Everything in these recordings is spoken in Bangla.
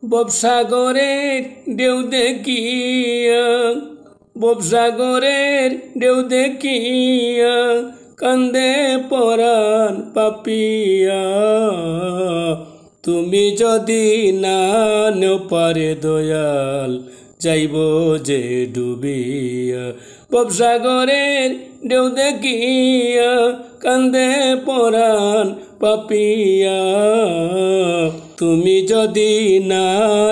ববসাগরের ঢেউ দেখিয়া, ববসাগরের ঢেউ দেখিয়া কান্দে পরাণ পাপিয়া। তুমি যদি না নেও পারে দয়াল, যাইব যে ডুবিয়া। ববসাগরের ঢেউ দেখিয়া কান্দে পরাণ পাপিয়া। তুমি যদি না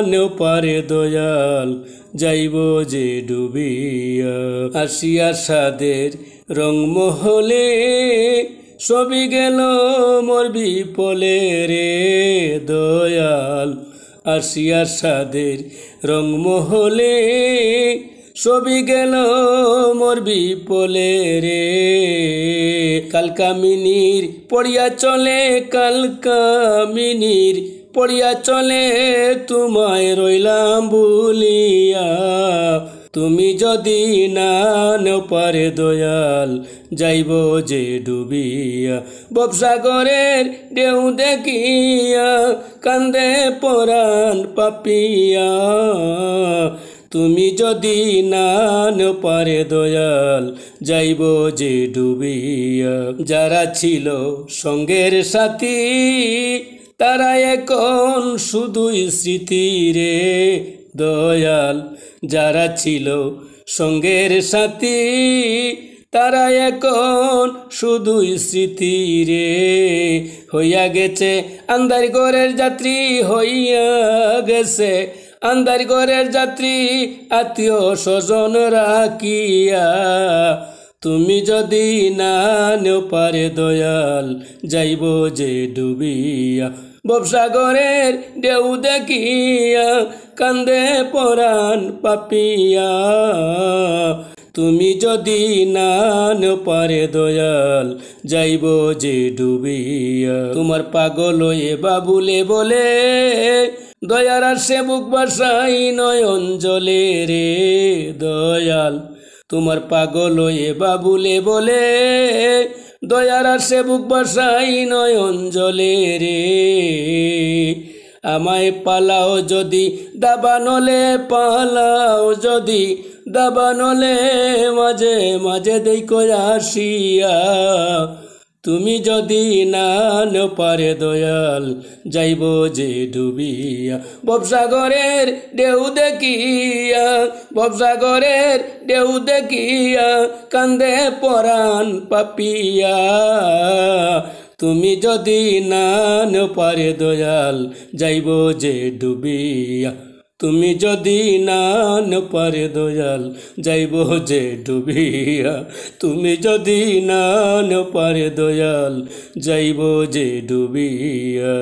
নেও পারে দয়াল, যাইব যে ডুবিয়া। আসিয়া সাদের রংমহলে সবই গেল মোর বিপলে রে দয়াল। আসিয়া সাদের রংমহলে সবই গেল মোর বিপলে রে। কালকামিনীর পড়িয়া চলে, কালকামিনীর পড়িয়া চলে, তোমায় রইলাম ভুলিয়া। তুমি যদি না নেও পারে দয়াল, যাইব যে ডুবিয়া। ববসাগরের ঢেউ দেখিয়া কান্দে পরাণ পাপিয়া। তুমি যদি না নেও পারে দয়াল, যাইব যে ডুবিয়া। যারা ছিল সঙ্গের সাথী, তারা এখন শুধুই স্মৃতি রে দয়াল। যারা ছিল সঙ্গের সাথী, তারা এখন শুধুই স্মৃতি রে। হইয়া গেছে আন্ধার ঘরের যাত্রী, হইয়া গেছে আন্ধার ঘরের যাত্রী, আত্মীয় স্বজন রাখিয়া। তুমি যদি না নেও পারে দয়াল, যাইব যে ডুবিয়া। ববসাগরের ঢেউ দেখিয়া কান্দে পরাণ পাপিয়া। তুমি যদি না নেও পারে দয়াল, যাইব যে ডুবিয়া। তোমার পাগল এ বাবুলে বলে, দয়ার আসে বুক বাসাই নয়ন জলে রে দয়াল। তোমার পাগল এ বাবুলে বলে, দয়ার আসে বুক বাসাই নয়ন জলে রে। আমায় পালাও যদি দাবানলে, পালাও যদি দাবানলে, মাঝে মাঝে দেখো আসিয়া। তুমি যদি না নেও পারে দয়াল, যাইব যে ডুবিয়া। ববসাগরের ঢেউ দেখিয়া, ববসাগরের ঢেউ দেখিয়া কান্দে পরাণ পাপিয়া। তুমি যদি না নেও পারে দয়াল, যাইব যে ডুবিয়া। তুমি যদি না নেও পারে দয়াল, যাইব যে ডুবিয়া। তুমি যদি না নেও পারে দয়াল, যাইব যে ডুবিয়া।